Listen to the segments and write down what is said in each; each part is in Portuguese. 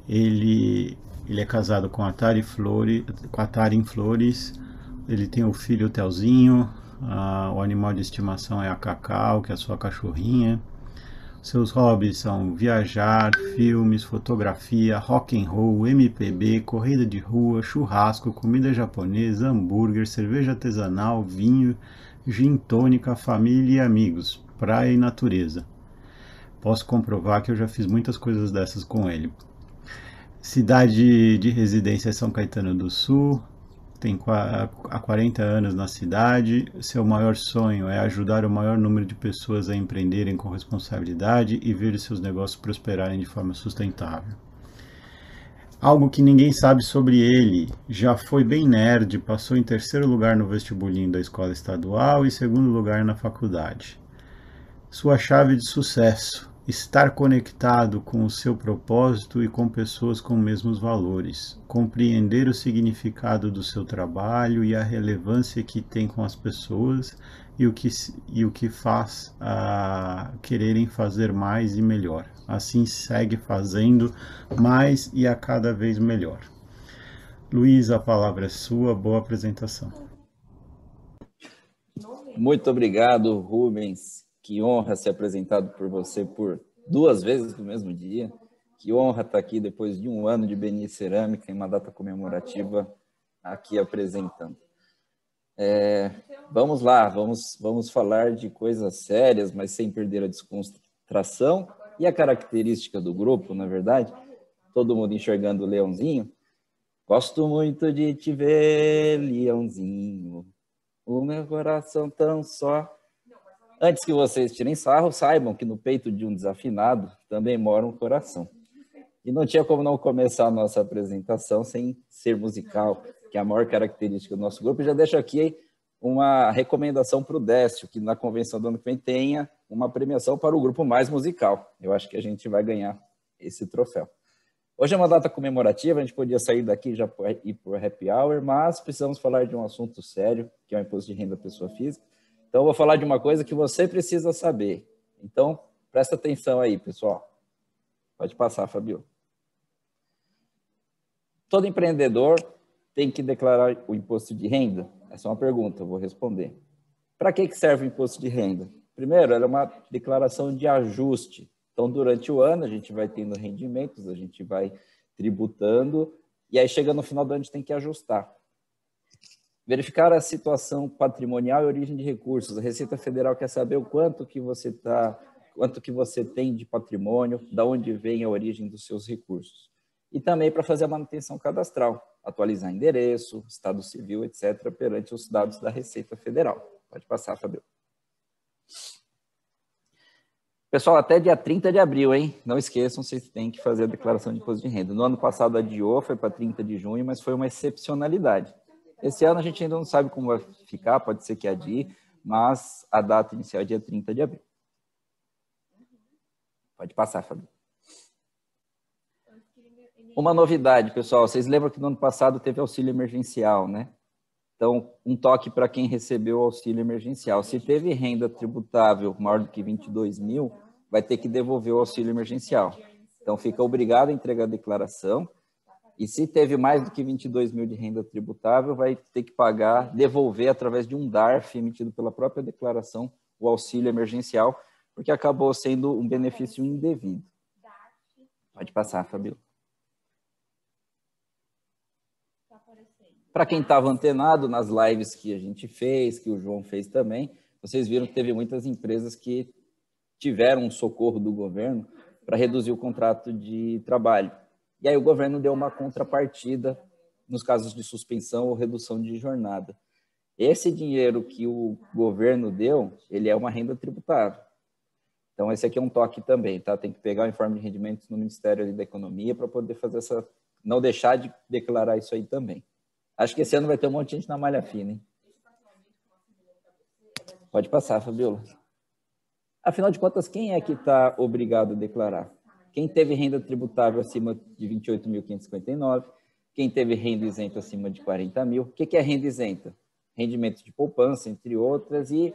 Ele é casado com a Tari Flores, com a Tarin Flores. Ele tem o filho Telzinho. O animal de estimação é a Cacau, que é a sua cachorrinha. Seus hobbies são viajar, filmes, fotografia, rock and roll, MPB, corrida de rua, churrasco, comida japonesa, hambúrguer, cerveja artesanal, vinho, gin tônica, família e amigos, praia e natureza. Posso comprovar que eu já fiz muitas coisas dessas com ele. Cidade de residência é São Caetano do Sul, tem há 40 anos na cidade. Seu maior sonho é ajudar o maior número de pessoas a empreenderem com responsabilidade e ver seus negócios prosperarem de forma sustentável. Algo que ninguém sabe sobre ele: já foi bem nerd, passou em terceiro lugar no vestibulinho da escola estadual e segundo lugar na faculdade. Sua chave de sucesso: estar conectado com o seu propósito e com pessoas com os mesmos valores, compreender o significado do seu trabalho e a relevância que tem com as pessoas e o que faz a quererem fazer mais e melhor. Assim segue fazendo mais e a cada vez melhor. Luiz, a palavra é sua. Boa apresentação. Muito obrigado, Rubens. Que honra ser apresentado por você por 2 vezes no mesmo dia. Que honra estar aqui depois de 1 ano de BNI Cerâmica em uma data comemorativa aqui apresentando. Vamos lá, vamos falar de coisas sérias, mas sem perder a descontração e a característica do grupo, na verdade. Todo mundo enxergando o leãozinho. Gosto muito de te ver, leãozinho. O meu coração tão só. Antes que vocês tirem sarro, saibam que no peito de um desafinado também mora um coração. E não tinha como não começar a nossa apresentação sem ser musical, que é a maior característica do nosso grupo. E já deixo aqui uma recomendação para o Décio, que na convenção do ano que vem tenha uma premiação para o grupo mais musical. Eu acho que a gente vai ganhar esse troféu. Hoje é uma data comemorativa, a gente podia sair daqui já ir para o happy hour, mas precisamos falar de um assunto sério, que é o imposto de renda da pessoa física. Então, eu vou falar de uma coisa que você precisa saber. Então, presta atenção aí, pessoal. Pode passar, Fabio. Todo empreendedor tem que declarar o imposto de renda? Essa é uma pergunta, eu vou responder. Para que serve o imposto de renda? Primeiro, ela é uma declaração de ajuste. Então, durante o ano, a gente vai tendo rendimentos, a gente vai tributando, e aí chega no final do ano, a gente tem que ajustar. Verificar a situação patrimonial e origem de recursos. A Receita Federal quer saber o quanto que você tem de patrimônio, de onde vem a origem dos seus recursos. E também para fazer a manutenção cadastral, atualizar endereço, estado civil, etc., perante os dados da Receita Federal. Pode passar, Fabio. Pessoal, até dia 30 de abril, hein? Não esqueçam, vocês têm que fazer a declaração de imposto de renda. No ano passado adiou, foi para 30 de junho, mas foi uma excepcionalidade. Esse ano a gente ainda não sabe como vai ficar, pode ser que adie, mas a data inicial é dia 30 de abril. Pode passar, Fabio. Uma novidade, pessoal, vocês lembram que no ano passado teve auxílio emergencial, né? Então, um toque para quem recebeu o auxílio emergencial. Se teve renda tributável maior do que 22 mil, vai ter que devolver o auxílio emergencial. Então, fica obrigado a entregar a declaração. E se teve mais do que 22 mil de renda tributável, vai ter que pagar, devolver através de um DARF emitido pela própria declaração, o auxílio emergencial, porque acabou sendo um benefício indevido. Pode passar, Fabio. Para quem estava antenado nas lives que a gente fez, que o João fez também, vocês viram que teve muitas empresas que tiveram um socorro do governo para reduzir o contrato de trabalho. E aí o governo deu uma contrapartida nos casos de suspensão ou redução de jornada. Esse dinheiro que o governo deu, ele é uma renda tributável. Então, esse aqui é um toque também, tá? Tem que pegar o informe de rendimentos no Ministério da Economia para poder fazer não deixar de declarar isso aí também. Acho que esse ano vai ter um monte de gente na malha fina, hein? Pode passar, Fabiola. Afinal de contas, quem é que está obrigado a declarar? Quem teve renda tributável acima de 28.559, quem teve renda isenta acima de 40 mil. O que é renda isenta? Rendimentos de poupança, entre outras, e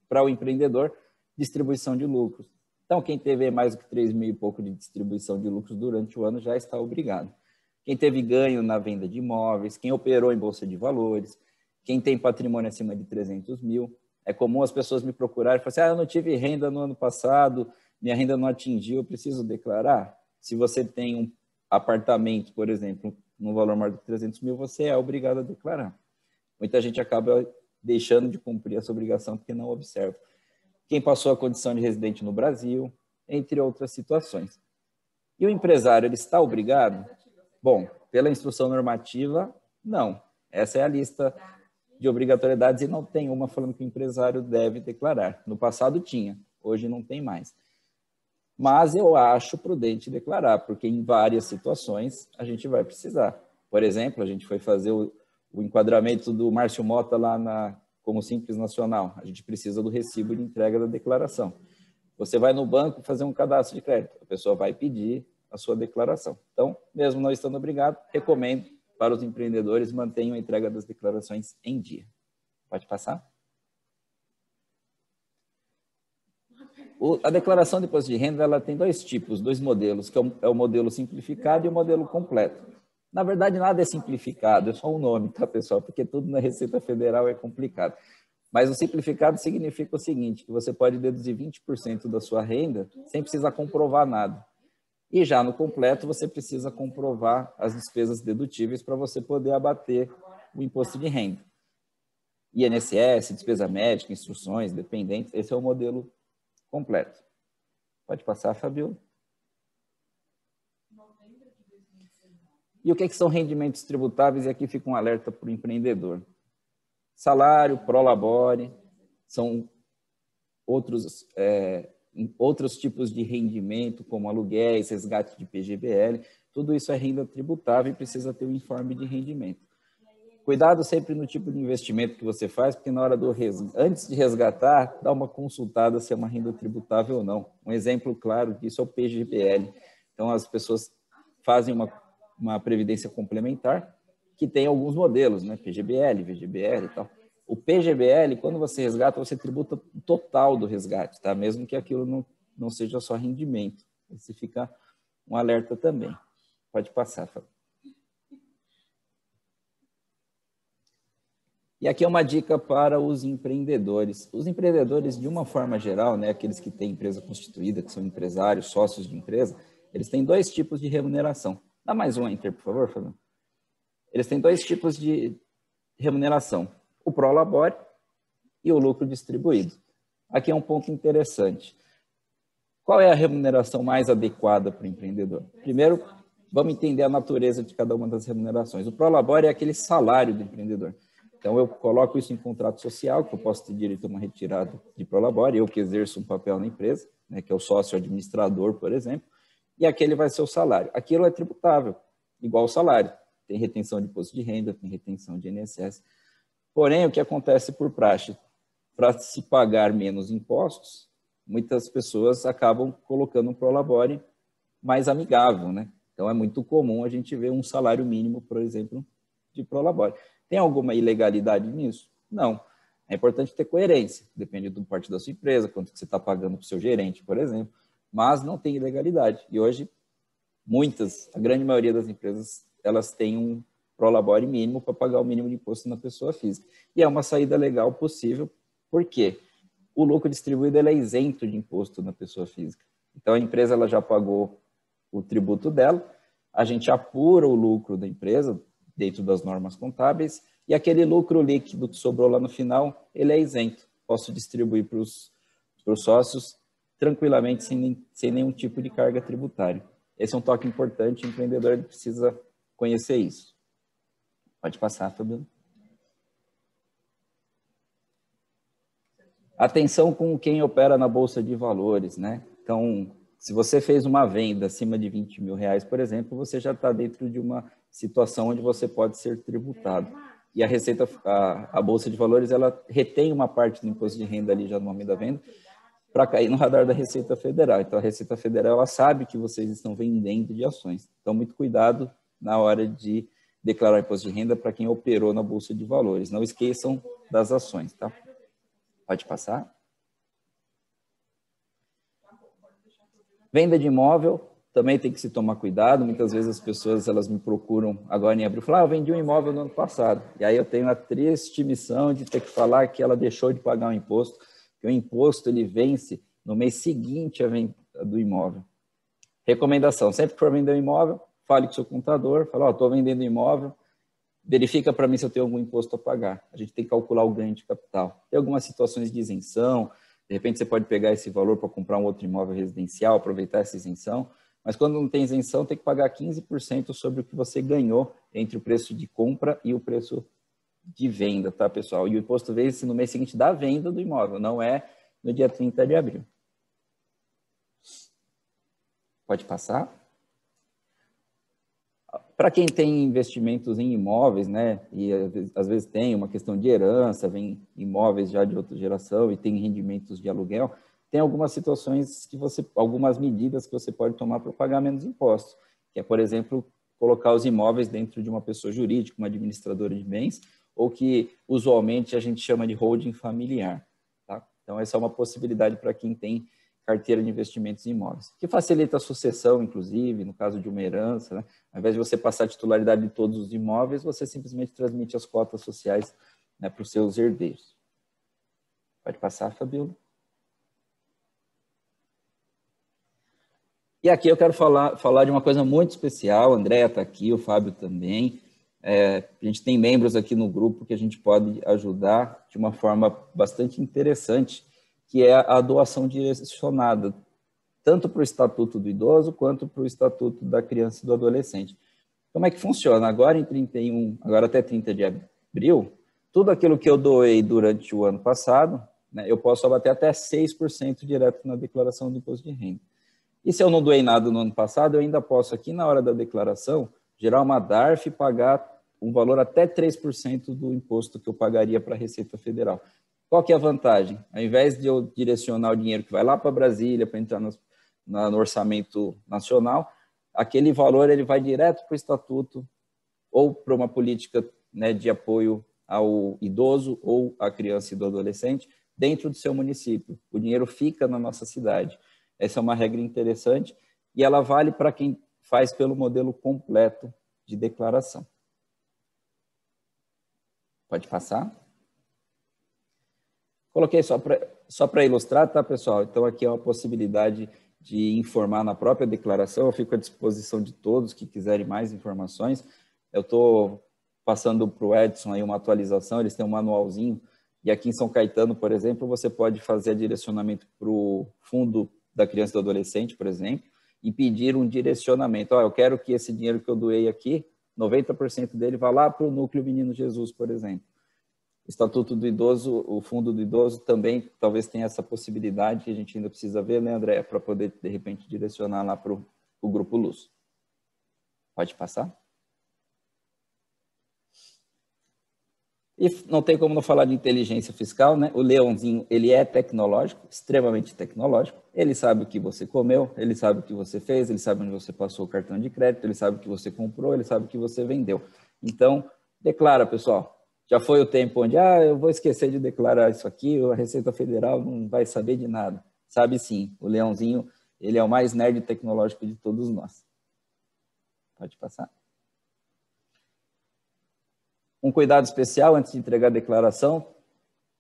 para o empreendedor, distribuição de lucros. Então, quem teve mais do que 3 mil e pouco de distribuição de lucros durante o ano já está obrigado. Quem teve ganho na venda de imóveis, quem operou em bolsa de valores, quem tem patrimônio acima de 300 mil. É comum as pessoas me procurarem e falarem assim, eu não tive renda no ano passado, minha renda não atingiu, eu preciso declarar? Se você tem um apartamento, por exemplo, no valor maior de 300 mil, você é obrigado a declarar. Muita gente acaba deixando de cumprir essa obrigação porque não observa. Quem passou a condição de residente no Brasil, entre outras situações. E o empresário, ele está obrigado? Bom, pela instrução normativa, não. Essa é a lista de obrigatoriedades e não tem uma falando que o empresário deve declarar. No passado tinha, hoje não tem mais. Mas eu acho prudente declarar, porque em várias situações a gente vai precisar. Por exemplo, a gente foi fazer o enquadramento do Márcio Mota lá como Simples Nacional. A gente precisa do recibo de entrega da declaração. Você vai no banco fazer um cadastro de crédito, a pessoa vai pedir a sua declaração. Então, mesmo não estando obrigado, recomendo para os empreendedores mantenham a entrega das declarações em dia. Pode passar? A declaração de imposto de renda ela tem dois tipos, dois modelos, que é o modelo simplificado e o modelo completo. Na verdade, nada é simplificado, é só um nome, tá, pessoal? Porque tudo na Receita Federal é complicado. Mas o simplificado significa o seguinte, que você pode deduzir 20% da sua renda sem precisar comprovar nada. E já no completo, você precisa comprovar as despesas dedutíveis para você poder abater o imposto de renda. INSS, despesa médica, instruções, dependentes, esse é o modelo completo. Pode passar, Fabio. E o que são rendimentos tributáveis? E aqui fica um alerta para o empreendedor. Salário, prolabore, são outros tipos de rendimento, como aluguéis, resgate de PGBL, tudo isso é renda tributável e precisa ter um informe de rendimento. Cuidado sempre no tipo de investimento que você faz, porque na hora antes de resgatar, dá uma consultada se é uma renda tributável ou não. Um exemplo claro disso é o PGBL. Então, as pessoas fazem uma previdência complementar, que tem alguns modelos, né? PGBL, VGBL e tal. O PGBL, quando você resgata, você tributa o total do resgate, tá? Mesmo que aquilo não seja só rendimento. Esse fica um alerta também. Pode passar, Fábio. E aqui é uma dica para os empreendedores. Os empreendedores, de uma forma geral, né, aqueles que têm empresa constituída, que são empresários, sócios de empresa, eles têm dois tipos de remuneração. Dá mais um enter, por favor, Fábio. Eles têm dois tipos de remuneração, o prolabore e o lucro distribuído. Aqui é um ponto interessante. Qual é a remuneração mais adequada para o empreendedor? Primeiro, vamos entender a natureza de cada uma das remunerações. O prolabore é aquele salário do empreendedor. Então, eu coloco isso em contrato social, que eu posso ter direito a uma retirada de prolabore, eu que exerço um papel na empresa, né, que é o sócio administrador, por exemplo, e aquele vai ser o salário. Aquilo é tributável, igual o salário. Tem retenção de imposto de renda, tem retenção de INSS. Porém, o que acontece por praxe? Para se pagar menos impostos, muitas pessoas acabam colocando um prolabore mais amigável, né? Então, é muito comum a gente ver um salário mínimo, por exemplo, de prolabore. Tem alguma ilegalidade nisso? Não. É importante ter coerência, depende do porte da sua empresa, quanto que você está pagando para o seu gerente, por exemplo, mas não tem ilegalidade. E hoje, a grande maioria das empresas, elas têm um prolabore mínimo para pagar o mínimo de imposto na pessoa física. E é uma saída legal possível, por quê? O lucro distribuído ele é isento de imposto na pessoa física. Então, a empresa ela já pagou o tributo dela, a gente apura o lucro da empresa, dentro das normas contábeis, e aquele lucro líquido que sobrou lá no final, ele é isento. Posso distribuir para os sócios tranquilamente, sem nenhum tipo de carga tributária. Esse é um toque importante, o empreendedor precisa conhecer isso. Pode passar, Fabio. Atenção com quem opera na Bolsa de Valores, né? Então, se você fez uma venda acima de 20 mil reais, por exemplo, você já está dentro de uma situação onde você pode ser tributado. E a Bolsa de Valores, ela retém uma parte do imposto de renda ali já no momento da venda para cair no radar da Receita Federal. Então, a Receita Federal, ela sabe que vocês estão vendendo de ações. Então, muito cuidado na hora de declarar imposto de renda para quem operou na Bolsa de Valores. Não esqueçam das ações, tá? Pode passar. Venda de imóvel, também tem que se tomar cuidado. Muitas vezes as pessoas elas me procuram agora em abril e falam, eu vendi um imóvel no ano passado. E aí eu tenho a triste missão de ter que falar que ela deixou de pagar o imposto, que o imposto ele vence no mês seguinte à venda do imóvel. Recomendação, sempre que for vender um imóvel, fale com o seu contador, fala, estou vendendo imóvel, verifica para mim se eu tenho algum imposto a pagar. A gente tem que calcular o ganho de capital. Tem algumas situações de isenção, de repente você pode pegar esse valor para comprar um outro imóvel residencial, aproveitar essa isenção, mas quando não tem isenção, tem que pagar 15% sobre o que você ganhou entre o preço de compra e o preço de venda, tá, pessoal? E o imposto vence no mês seguinte da venda do imóvel, não é no dia 30 de abril. Pode passar? Para quem tem investimentos em imóveis, né, e às vezes tem uma questão de herança, vem imóveis já de outra geração e tem rendimentos de aluguel, tem algumas situações que algumas medidas que você pode tomar para pagar menos impostos, que é, por exemplo, colocar os imóveis dentro de uma pessoa jurídica, uma administradora de bens, ou que usualmente a gente chama de holding familiar, tá? Então essa é uma possibilidade para quem tem carteira de investimentos em imóveis, que facilita a sucessão, inclusive, no caso de uma herança, né? Ao invés de você passar a titularidade de todos os imóveis, você simplesmente transmite as cotas sociais, né, para os seus herdeiros. Pode passar, Fabiola. E aqui eu quero falar de uma coisa muito especial, a Andréia está aqui, o Fábio também. A gente tem membros aqui no grupo que a gente pode ajudar de uma forma bastante interessante, que é a doação direcionada, tanto para o Estatuto do Idoso, quanto para o Estatuto da Criança e do Adolescente. Como é que funciona? Agora, agora até 30 de abril, tudo aquilo que eu doei durante o ano passado, né, eu posso abater até 6% direto na declaração do imposto de renda. E se eu não doei nada no ano passado, eu ainda posso, aqui na hora da declaração, gerar uma DARF e pagar um valor até 3% do imposto que eu pagaria para a Receita Federal. Qual que é a vantagem? Ao invés de eu direcionar o dinheiro que vai lá para Brasília, para entrar no orçamento nacional, aquele valor ele vai direto para o Estatuto ou para uma política, né, de apoio ao idoso ou à criança e do adolescente dentro do seu município. O dinheiro fica na nossa cidade. Essa é uma regra interessante e ela vale para quem faz pelo modelo completo de declaração. Pode passar? Coloquei só para ilustrar, tá, pessoal? Então, aqui é uma possibilidade de informar na própria declaração. Eu fico à disposição de todos que quiserem mais informações. Eu estou passando para o Edson aí uma atualização, eles têm um manualzinho. E aqui em São Caetano, por exemplo, você pode fazer direcionamento para o Fundo da Criança e do Adolescente, por exemplo, e pedir um direcionamento. Eu quero que esse dinheiro que eu doei aqui, 90% dele vá lá para o Núcleo Menino Jesus, por exemplo. Estatuto do Idoso, o Fundo do Idoso também talvez tenha essa possibilidade, que a gente ainda precisa ver, né, André, para poder, de repente, direcionar lá para o Grupo Luz. Pode passar? E não tem como não falar de inteligência fiscal, né? O Leãozinho, ele é tecnológico, extremamente tecnológico. Ele sabe o que você comeu, ele sabe o que você fez, ele sabe onde você passou o cartão de crédito, ele sabe o que você comprou, ele sabe o que você vendeu. Então, declara, pessoal. Já foi o tempo onde, eu vou esquecer de declarar isso aqui, a Receita Federal não vai saber de nada. Sabe sim, o Leãozinho, ele é o mais nerd tecnológico de todos nós. Pode passar. Um cuidado especial antes de entregar a declaração,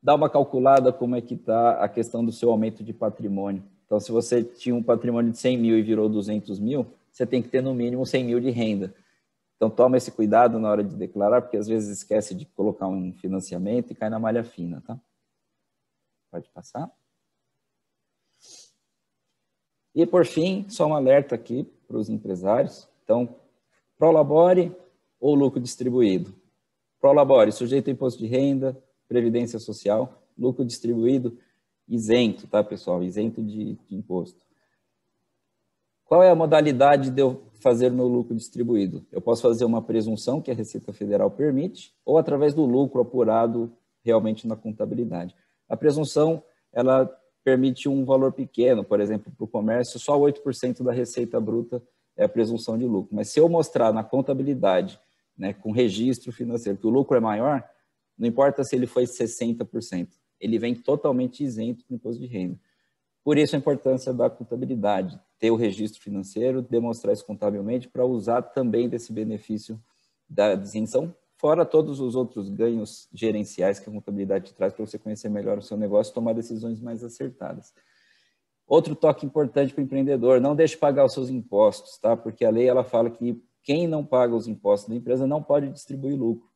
dá uma calculada como é que está a questão do seu aumento de patrimônio. Então, se você tinha um patrimônio de 100 mil e virou 200 mil, você tem que ter no mínimo 100 mil de renda. Então, toma esse cuidado na hora de declarar, porque às vezes esquece de colocar um financiamento e cai na malha fina, tá? Pode passar. E, por fim, só um alerta aqui para os empresários. Então, prolabore ou lucro distribuído. Prolabore, sujeito a imposto de renda, previdência social, lucro distribuído, isento, tá, pessoal? Isento de imposto. Qual é a modalidade de eu fazer meu lucro distribuído? Eu posso fazer uma presunção que a Receita Federal permite, ou através do lucro apurado realmente na contabilidade. A presunção, ela permite um valor pequeno, por exemplo, para o comércio, só 8% da receita bruta é a presunção de lucro. Mas se eu mostrar na contabilidade, né, com registro financeiro, que o lucro é maior, não importa se ele foi 60%, ele vem totalmente isento do imposto de renda. Por isso a importância da contabilidade, ter o registro financeiro, demonstrar isso contabilmente para usar também desse benefício da isenção, fora todos os outros ganhos gerenciais que a contabilidade te traz para você conhecer melhor o seu negócio e tomar decisões mais acertadas. Outro toque importante para o empreendedor, não deixe de pagar os seus impostos, tá? Porque a lei ela fala que quem não paga os impostos da empresa não pode distribuir lucro.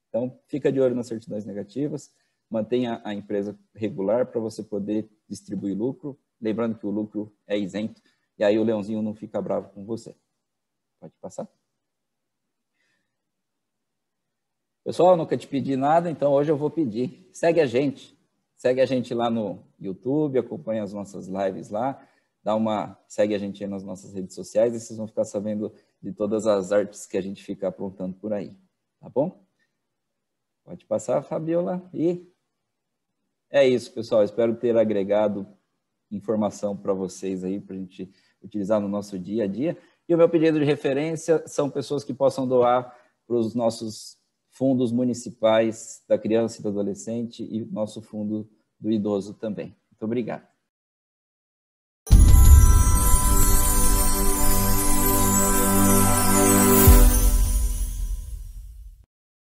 Então, fica de olho nas certidões negativas, mantenha a empresa regular para você poder distribuir lucro, lembrando que o lucro é isento, e aí o leãozinho não fica bravo com você. Pode passar. Pessoal, nunca te pedi nada, então hoje eu vou pedir. Segue a gente lá no YouTube, acompanha as nossas lives lá, segue a gente aí nas nossas redes sociais e vocês vão ficar sabendo de todas as artes que a gente fica aprontando por aí, tá bom? Pode passar, Fabiola. E é isso, pessoal. Espero ter agregado informação para vocês aí, para a gente utilizar no nosso dia a dia. E o meu pedido de referência são pessoas que possam doar para os nossos fundos municipais da criança e do adolescente e nosso fundo do idoso também. Muito obrigado.